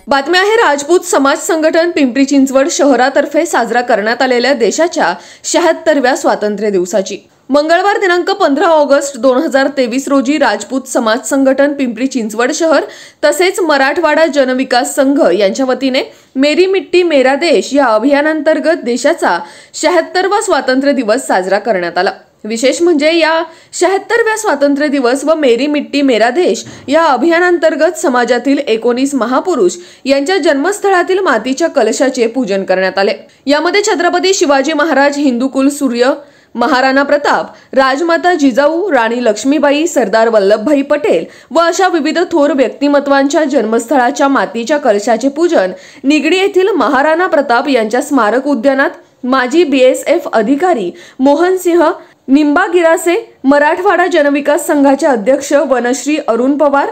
बातमी आहे राजपूत समाज संघटन पिंपरी चिंचवड शहरातर्फे साजरा करण्यात आलेल्या देशाच्या 76व्या स्वातंत्र्य दिवसाची मंगळवार दिनांक 15 ऑगस्ट 2023 रोजी राजपूत समाज संघटन पिंपरी चिंचवड शहर तसेच मराठवाडा जनविकास संघ यांच्या वतीने मेरी मिट्टी मेरा देश या अभियानांतर्गत देशाचा 76वा स्वातंत्र्य दिवस साजरा करण्यात आला। विशेष म्हणजे या 76व्या स्वातंत्र्य दिवस व मेरी मिट्टी मेरा देश या अभियानांतर्गत समाजातील 19 महापुरुष यांच्या जन्मस्थळातील मातीच्या कलशाचे पूजन करण्यात आले। यामध्ये छत्रपती शिवाजी महाराज, हिंदुकुल सूर्य, महाराणा प्रताप, राजमाता जिजाऊ, राणी लक्ष्मीबाई, सरदार वल्लभभाई पटेल व अशा विविध थोर व्यक्तिमत्वांच्या जन्मस्थळाच्या मातीच्या कलशाचे पूजन निगडी येथील महाराणा प्रताप यांच्या स्मारक उद्यानात माजी BSF अधिकारी मोहनसिंह निंबागिरासे, मराठवाडा जनविकास संघाचे अध्यक्ष वनश्री अरुण पवार,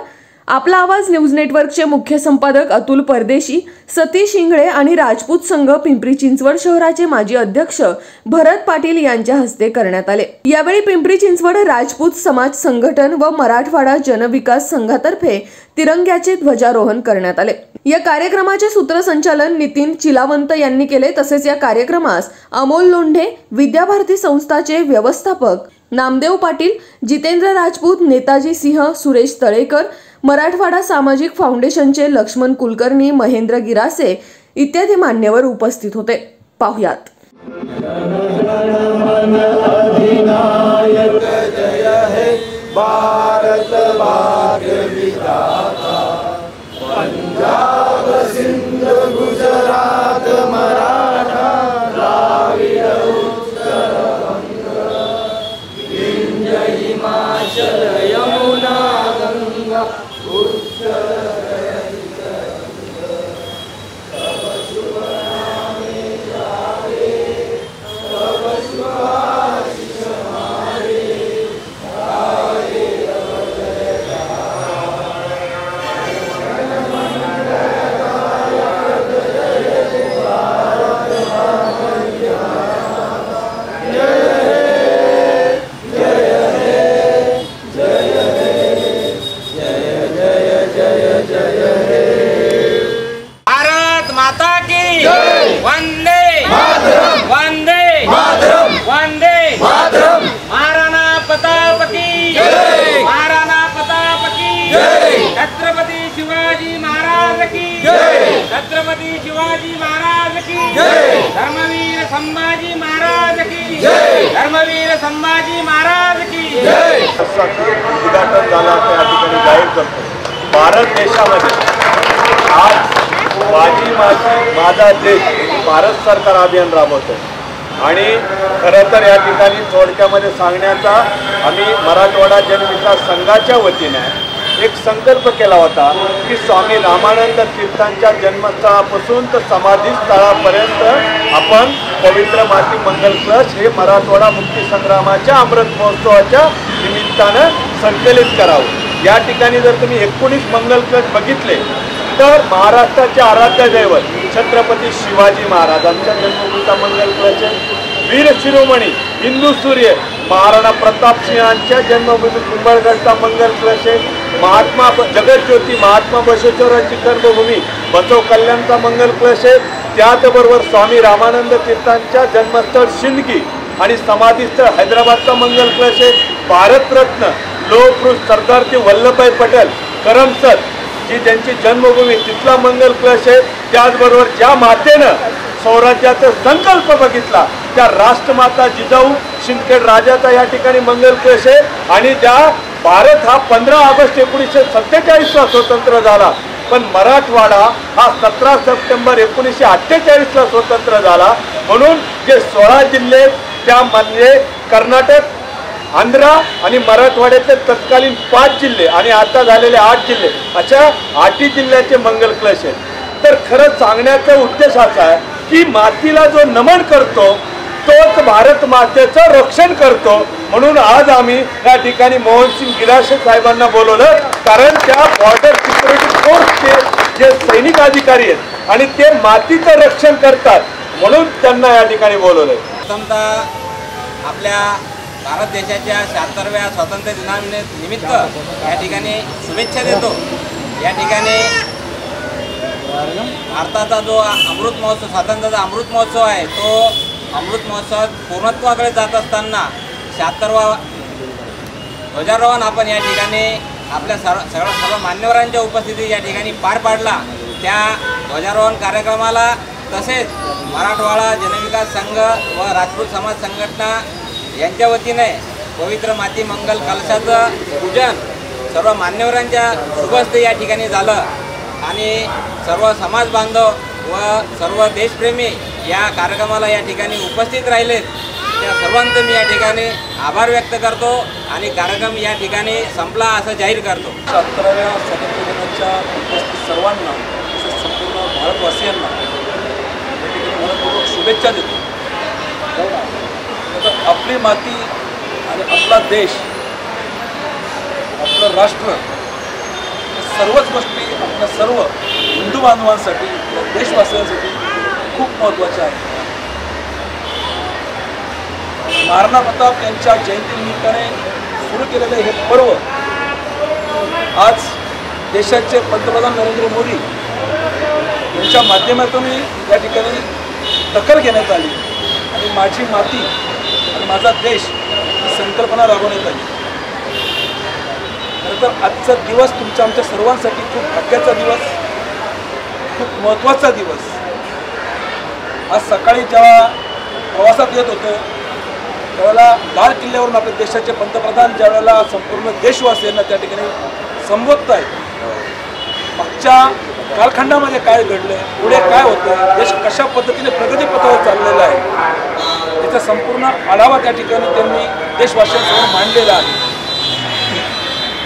आपला आवाज न्यूज नेटवर्कचे मुख्य संपादक अतुल परदेशी, सतीश इंगळे आणि राजपूत संघ पिंपरी चिंचवड शहराचे माजी अध्यक्ष भरत पाटील यांच्या हस्ते करण्यात आले। यावेळी पिंपरी चिंचवड राजपूत समाज संघटन व मराठवाडा जनविकास संघातर्फे तिरंग्याचे ध्वजारोहण करण्यात आले। या कार्यक्रमाचे सूत्रसंचालन नितीन चिलावंत यांनी केले। तसेच या कार्यक्रमास अमोल लोंढे, विद्याभारती संस्थाचे व्यवस्थापक नामदेव पाटील, जितेंद्र राजपूत, नेताजी सिंह, सुरेश तळेकर, मराठवाडा सामाजिक फाउंडेशनचे लक्ष्मण कुलकर्णी, महेंद्र गिरासे इत्यादी मान्यवर उपस्थित होते। पाहुयात। पंजाब सिंध गुजरात मराठा द्राविड उत्तर बंग विंध्य हिमाचल यमुना गंगा उत्तर तब शुभ नामे जावे तब शुभ आशीष हमारे गावे तब वंदे वंदे वंदे महाराणा प्रताप की जय, महाराणा प्रताप की जय, छत्रपती शिवाजी महाराज की जय, छत्रपती शिवाजी महाराज की जय, धर्मवीर संभाजी महाराज की जय, धर्मवीर संभाजी महाराज की जय। उद्घाटन झाला त्या ठिकाणी जाहीर करतो। भारत देशामध्ये आज माझी माझा देश भारत सरकार अभियान राबवतो आणि खरं तर या ठिकाणी थोडक्यामध्ये सांगण्याचा आम्ही मराठवाडा जनविकास संघाच्या वतीने एक संकल्प केला होता की स्वामी रामानंद तीर्थांच्या जन्मस्थळापासून तर समाधीस्थळापर्यंत आपण पवित्र माती मंगल कलश हे मराठवाडा मुक्ती संग्रामाच्या अमृत महोत्सवाच्या निमित्तानं संकलित करावं। या ठिकाणी जर तुम्ही 19 मंगल कलश बघितले तर महाराष्ट्राचे आराध्य दैवत छत्रपती शिवाजी महाराजांच्या जन्मभूमीचा मंगल कलश आहे। वीर शिरोमणी हिंदू सूर्य महाराणा प्रताप सिंहांच्या जन्मभूमी कुंभलगडचा मंगल कलश आहे। महात्मा जगज्योती महात्मा बसवेश्वरांची कर्मभूमी बसव कल्याणचा मंगल कलश आहे। त्याचबरोबर स्वामी रामानंद तीर्थांच्या जन्मस्थळ शिंदगी आणि समाधीस्थळ हैदराबादचा मंगल कलश आहे। भारतरत्न लोहपुरुष सरदार वल्लभभाई पटेल करमसद जी त्यांची जन्मभूमी तिथला मंगल कलश आहे। त्याचबरोबर ज्या मातेनं स्वराज्याचा संकल्प बघितला त्या राष्ट्रमाता जिजाऊ शिंदखेड राजाचा या ठिकाणी मंगल कलश आहे। आणि त्या भारत हा 15 ऑगस्ट 1947ला स्वतंत्र झाला, पण मराठवाडा हा 17 सप्टेंबर 1948ला स्वतंत्र झाला। म्हणून जे 16 जिल्हे त्यामध्ये कर्नाटक, आंध्र आणि मराठवाड्याचे तत्कालीन 5 जिल्हे आणि आता झालेले 8 जिल्हे अशा 8 जिल्ह्याचे मंगल कलश आहेत। तर खरं सांगण्याचा उद्देश असा आहे की मातीला जो नमन करतो तोच भारत मातेचं रक्षण करतो। म्हणून आज आम्ही या ठिकाणी मोहनसिंह गिरासे साहेबांना बोलवलं, कारण त्या बॉर्डर सिक्युरिटी फोर्सचे जे सैनिक अधिकारी आहेत आणि ते मातीचं रक्षण करतात म्हणून त्यांना या ठिकाणी बोलवलंय। आपल्या भारत देशाच्या 76व्या स्वातंत्र्य दिनानिमित्त या ठिकाणी शुभेच्छा देतो। या ठिकाणी भारताचा जो अमृत महोत्सव, स्वातंत्र्याचा अमृत महोत्सव आहे, तो अमृत महोत्सव पूर्णत्वाकडे जात असताना 76वा ध्वजारोहण आपण या ठिकाणी आपल्या सर्व मान्यवरांच्या उपस्थितीत या ठिकाणी पार पाडला। त्या ध्वजारोहण कार्यक्रमाला तसेच मराठवाडा जनविकास संघ व राजपूत समाज संघटना यांच्या वतीने पवित्र माती मंगल कलशाचं पूजन सर्व मान्यवरांच्या शुभहस्ते या ठिकाणी झालं आणि सर्व समाज बांधव व सर्व देशप्रेमी या कार्यक्रमाला या ठिकाणी उपस्थित राहिलेत। त्या सर्वांचं मी या ठिकाणी आभार व्यक्त करतो आणि कार्यक्रम या ठिकाणी संपला असं जाहीर करतो। 77व्या स्वातंत्र्य दिनाच्या उपस्थित सर्वांना तसेच संपूर्ण भारतवासियांना या ठिकाणी मनपूर्वक शुभेच्छा देतो। तर आपली माती आणि आपला देश, आपलं राष्ट्र, सर्वच गोष्टी आपल्या सर्व हिंदू बांधवांसाठी, देशवासियांसाठी खूप महत्त्वाच्या आहेत। महाराणा प्रताप यांच्या जयंतीनिमित्ताने सुरू केलेले हे पर्व आज देशाचे पंतप्रधान नरेंद्र मोदी यांच्या माध्यमातून या ठिकाणी दखल घेण्यात आली आणि माझी माती आणि माझा देश ही संकल्पना राबवण्यात आली। खरं तर आजचा दिवस तुमच्या आमच्या सर्वांसाठी खूप भाग्याचा दिवस, खूप महत्त्वाचा दिवस। आज सकाळी जेव्हा प्रवासात येत होतो त्यावेळेला लाल किल्ल्यावरून आपल्या देशाचे पंतप्रधान ज्यावेळेला संपूर्ण देशवासियांना त्या ठिकाणी संबोधत आहेत, मागच्या कालखंडामध्ये काय घडलं, पुढे काय होतं, देश कशा पद्धतीने प्रगतीपथावर चाललेला आहे याचा संपूर्ण आढावा त्या ठिकाणी त्यांनी देशवासियांसमोर मांडलेला आहे।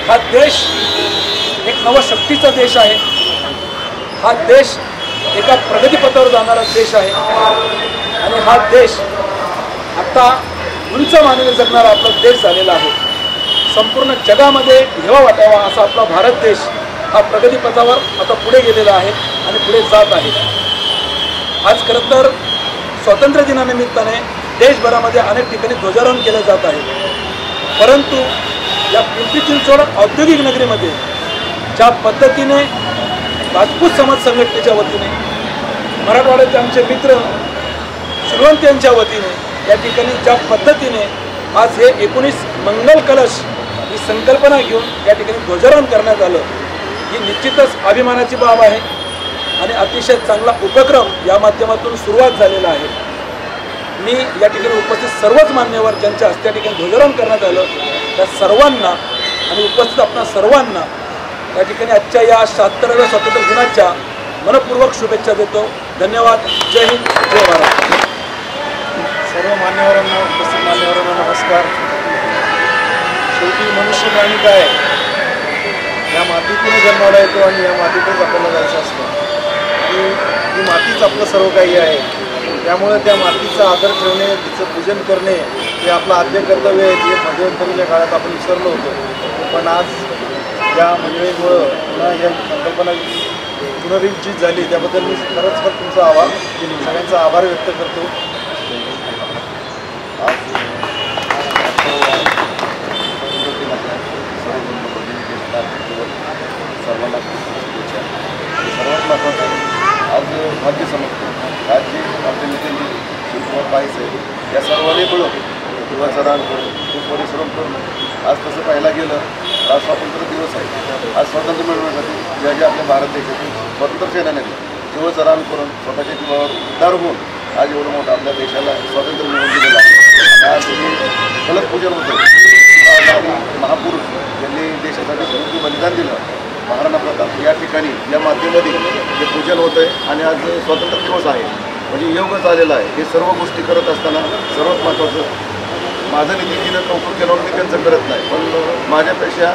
हा देश एक नवशक्तीचा देश आहे, हा देश एका प्रगतीपथावर जाणारा देश आहे आणि हा देश आता उंच मानवी जगणारा आपला देश झालेला आहे। संपूर्ण जगामध्ये हेवा वाटावा असा आपला भारत देश हा प्रगतीपथावर आता पुढे गेलेला आहे आणि पुढे जात आहे। आज खरं तर स्वातंत्र्य दिनानिमित्ताने देशभरामध्ये अनेक ठिकाणी ध्वजारोहण केले जात आहे, परंतु या पिंपरी चिंचवड औद्योगिक नगरीमध्ये ज्या पद्धतीने राजपूत समाज संघटनेच्या वतीने, मराठवाड्याचे आमचे मित्र श्रीवंत यांच्या वतीने या ठिकाणी ज्या पद्धतीने आज हे 19 मंगल कलश ही संकल्पना घेऊन या ठिकाणी ध्वजारोहण करण्यात आलं, ही निश्चितच अभिमानाची बाब आहे आणि अतिशय चांगला उपक्रम या माध्यमातून सुरुवात झालेला आहे। मी या ठिकाणी उपस्थित सर्वच मान्यवर ज्यांच्या हस्ते या ठिकाणी ध्वजारोहण करण्यात आलं त्या सर्वांना आणि उपस्थित आपल्या सर्वांना या ठिकाणी आजच्या या 76व्या स्वातंत्र्य दिनाच्या मनपूर्वक शुभेच्छा देतो। धन्यवाद। जय हिंद, जय भारत। सर्व मान्यवरांना, उपस्थित मान्यवरांना नमस्कार। शेवटी मनुष्य प्राणी काय, या मातीतून जन्माला येतो आणि या मातीतच आपल्याला जायचं असतं आणि ही मातीच आपलं सर्व काही आहे। त्यामुळे त्या मातीचा आदर ठेवणे, तिचं पूजन करणे हे आपलं आद्य कर्तव्य आहे, जे मध्यंतरीच्या काळात आपण विसरलो होतो। पण आज या मंडळीमुळं पुन्हा या संकल्पना पुनरुज्जीत झाली, त्याबद्दल मी खरंच तुमचा सगळ्यांचा आभार व्यक्त करतो। सर्वांना शुभेच्छा। सर्वात महत्त्वाचं आज भाग्य समजतो, आज जे आपले नेत्यांनी शिवकुमार पाहिजे साहेब या सर्वांनी मिळून ध्वजाचं दान करून खूप परिश्रम करून आज तसं पाहायला गेलं तर आज स्वातंत्र्य दिवस आहे। आज स्वातंत्र्य मिळवण्यासाठी ज्या ज्या आपल्या भारत देशातील स्वातंत्र्य सेनान्यांनी जीवाचं दान करून स्वतःच्या जीवावर उद्धार होऊन आज एवढं मोठं आपल्या देशाला स्वातंत्र्य मिळवून दिलेलं आहे। आज हे फलक पूजन होतं आणि महापुरुष यांनी देशासाठी भरपूर बलिदान दिलं। महाराणा प्रताप या ठिकाणी या मातीमध्ये हे पूजन होतं आहे आणि आज स्वातंत्र्य दिवस आहे, म्हणजे योगच आलेला आहे। हे सर्व गोष्टी करत असताना सर्वात महत्त्वाचं माझं नितीनजीनं कौतुक केलं, मी त्यांचं करत नाही, पण माझ्यापेक्षा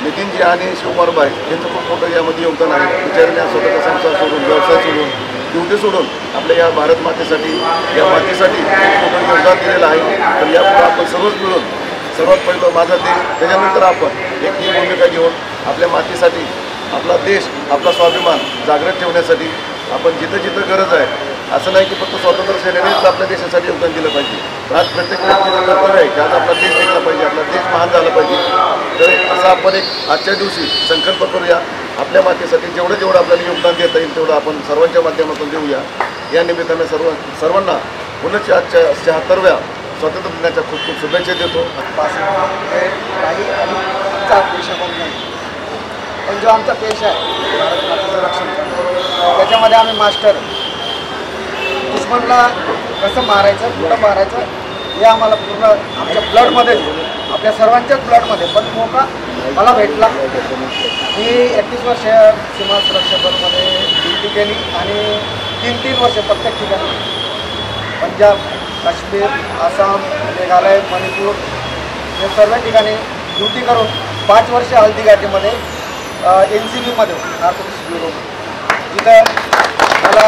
नितीनजी आणि शिवकुमार बाई यांचं खूप मोठं यामध्ये योगदान आहे। विचारण्या स्वतःचा संसार सोडून, व्यवसाय सोडून, ड्युटी सोडून आपल्या या भारत मातेसाठी, या मातेसाठी मोठं योगदान दिलेलं आहे। तर यापुढे आपण सर्वच मिळून सर्वात पहिलं माझा देश, त्याच्यानंतर आपण एक ही भूमिका घेऊन आपल्या मातीसाठी, आपला देश, आपला स्वाभिमान जागृत ठेवण्यासाठी आपण जिथं जिथं गरज आहे, असं नाही की फक्त स्वातंत्र्य सेनेनेच आपल्या देशासाठी योगदान दिलं पाहिजे, तर आज प्रत्येक व्यक्तीचं कर्तव्य आहे की आज आपला देश टिकला पाहिजे, आपला देश महान झाला पाहिजे। तर असं आपण एक आजच्या दिवशी संकल्प करूया, आपल्या आपल्या मातेसाठी जेवढं आपल्याला योगदान देता येईल तेवढं आपण सर्वांच्या माध्यमातून देऊया. या निमित्ताने सर्वांना पुनश्च आजच्या 76व्या स्वातंत्र्य दिनाच्या खूप खूप शुभेच्छा देतो. काही आमचा पेशा पण नाही, पण जो आमचा पेशा आहे भारत मातेचं रक्षण, त्याच्यामध्ये आम्ही मास्टर. दुश्मनला कसं मारायचं, कुठं मारायचं हे आम्हाला पूर्ण आमच्या ब्लडमध्ये, आपल्या सर्वांच्याच ब्लडमध्ये. पण मौका मला भेटला. मी 31 वर्ष सीमा सुरक्षा दलामध्ये ड्युटी केली आणि 3 वर्ष प्रत्येक ठिकाणी पंजाब, काश्मीर, आसाम, मेघालय, मणिपूर हे सर्व ठिकाणी ड्युटी करून 5 वर्ष हल्दीघाटीमध्ये NCBमध्ये नार्कोटिक्स ब्युरो, तिथं मला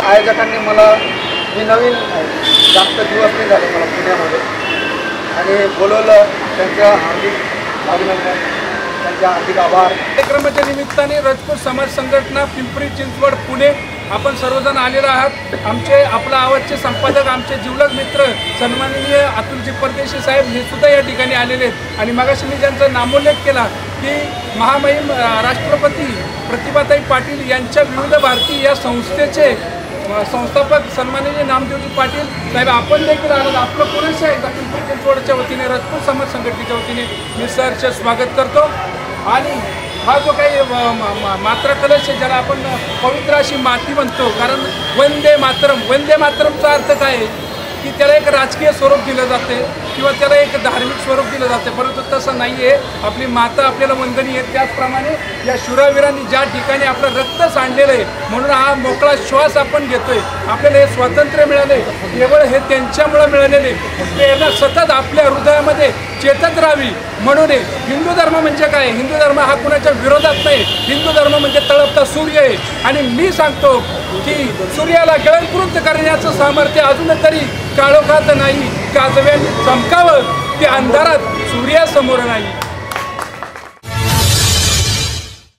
आयोजकांनी मी नवीन जास्त दिवस नाही झाले मला पुण्यामध्ये, आणि बोलवलं. त्यांचं हार्दिक अभिनंदन, त्यांचे हार्दिक आभार. कार्यक्रमाच्या निमित्ताने राजपूत समाज संघटना पिंपरी चिंचवड पुणे आपण सर्वजण आलेलो आहात. आपला आवडचे संपादक, आमचे जिवलग मित्र सन्माननीय अतुलजी परदेशी साहेब हे सुद्धा या ठिकाणी आलेले आहेत. आणि मगाशी मी ज्यांचा नामोल्लेख केला की महामहिम राष्ट्रपती प्रतिभाताई पाटील यांच्या विविध भारती या संस्थेचे संस्थापक सन्माननीय नामदेवजी पाटील साहेब आपण देखील आलात. आपलं पुरेसं आहे पिंपरी चिंचवडच्या वतीने, राजपूत समाज संघटनेच्या वतीने मी सहर्ष स्वागत करतो. आणि हा जो काही मात्रा कलश आहे, ज्याला आपण पवित्र अशी माती म्हणतो, कारण वंदे मातरमचा अर्थ काय आहे की त्याला एक राजकीय स्वरूप दिलं जाते किंवा त्याला एक धार्मिक स्वरूप दिलं जाते, परंतु तसं नाही आहे. आपली माता आपल्याला वंदनीय आहे. त्याचप्रमाणे या शूरवीरांनी ज्या ठिकाणी आपलं रक्त सांडलेलं आहे, म्हणून हा मोकळा श्वास आपण घेतोय. आपल्याला हे स्वातंत्र्य मिळाले केवळ हे त्यांच्यामुळे मिळालेले, प्रेरणा सतत आपल्या हृदयामध्ये चेतत राहावी म्हणून. हिंदू धर्म म्हणजे काय? हिंदू धर्म हा कुणाच्या विरोधात नाही. हिंदू धर्म म्हणजे तळपता सूर्य आहे. आणि मी सांगतो की सूर्याला गिळंकृत करण्याचं सामर्थ्य अजून तरी काळोखात नाही. काजव्यांनी चमकावं, ते अंधारात सूर्यासमोर नाही.